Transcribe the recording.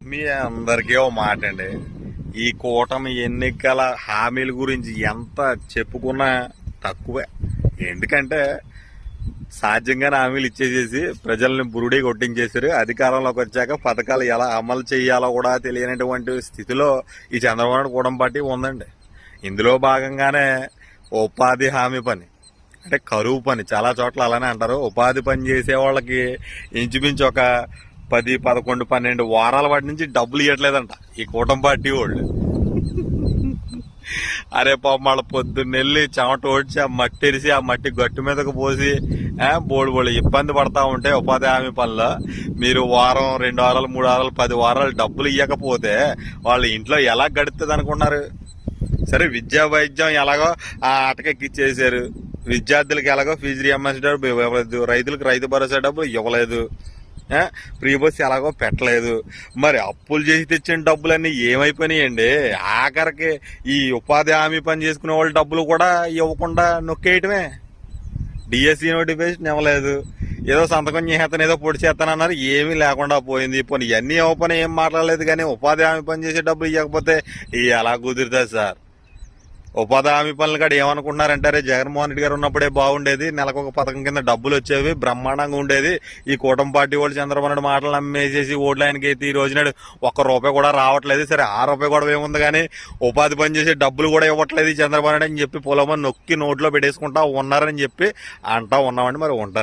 మీ అందరికీ ఓ మాట అండి. ఈ కూటమి ఎన్నికల హామీల గురించి ఎంత చెప్పుకున్నా తక్కువే. ఎందుకంటే సాధ్యంగానే హామీలు ఇచ్చేసేసి ప్రజల్ని బురుడి కొట్టించేశారు. అధికారంలోకి వచ్చాక పథకాలు ఎలా అమలు చేయాలో కూడా తెలియనటువంటి స్థితిలో ఈ చంద్రబాబు నాయుడు కూటమి పార్టీ ఉందండి. ఇందులో భాగంగానే ఉపాధి హామీ పని అంటే కరువు పని, చాలా చోట్ల అలానే అంటారు. ఉపాధి పని చేసే వాళ్ళకి ఇంచుమించు ఒక 10, 11, 12 వారాల వాటి నుంచి డబ్బులు ఇవ్వట్లేదంట ఈ కూటమి పార్టీ వాళ్ళు. అరే పాపం వాళ్ళ పొద్దున్నెళ్ళి చెమట ఓడ్చి ఆ మట్టి ఎరిసి ఆ మట్టి గట్టు మీదకు పోసి బోళ్ళు ఇబ్బంది పడతా ఉంటే ఉపాధి హామీ పనిలో మీరు వారం, 2 వారాలు, 3 వారాలు, 10 వారాలు డబ్బులు ఇవ్వకపోతే వాళ్ళ ఇంట్లో ఎలా గడుస్తుంది అనుకున్నారు? సరే, విద్యా వైద్యం ఎలాగో ఆ ఆటకెక్కిచ్చేసారు. విద్యార్థులకు ఎలాగో ఫీజు రియంబర్స్ డబ్బులు ఇవ్వలేదు, రైతులకు రైతు భరోసా డబ్బులు ఇవ్వలేదు, ఫ్రీ బస్ ఎలాగో పెట్టలేదు. మరి అప్పులు చేసి తెచ్చిన డబ్బులన్నీ ఏమైపోయినాయండి? ఆఖరికి ఈ ఉపాధి హామీ పని చేసుకునే వాళ్ళ డబ్బులు కూడా ఇవ్వకుండా నొక్కేయటమే. డిఎస్సి నోటిఫికేషన్ ఇవ్వలేదు, ఏదో సంతకం చేస్తాను, ఏదో పొడి చేస్తానన్నారు, ఏమీ లేకుండా పోయింది. పోనీ ఇవన్నీ ఇవ్వపని ఏం మాట్లాడలేదు, కానీ ఉపాధి హామీ పని చేసే డబ్బులు ఇవ్వకపోతే ఎలా కుదురుతుంది సార్? ఉపాధి హామీ పనులు కాడ ఏమనుకుంటున్నారంటారే, జగన్మోహన్ రెడ్డి గారు ఉన్నప్పుడే బాగుండేది, నెలకు ఒక పథకం కింద డబ్బులు వచ్చేవి, బ్రహ్మాండంగా ఉండేది. ఈ కూటమి పార్టీ వాళ్ళు చంద్రబాబు నాయుడు మాటలు నమ్మేసేసి ఓట్లు ఆయనకి అయితే ఈ రోజున ₹1 కూడా రావట్లేదు. సరే, ₹6 కూడా ఏముంది, కానీ ఉపాధి పని చేసే డబ్బులు కూడా ఇవ్వట్లేదు ఈ చంద్రబాబు నాయుడు అని చెప్పి పొలమని నొక్కి నోట్లో పెట్టేసుకుంటా ఉన్నారని చెప్పి అంటా ఉన్నామండి. మరి ఉంటారు.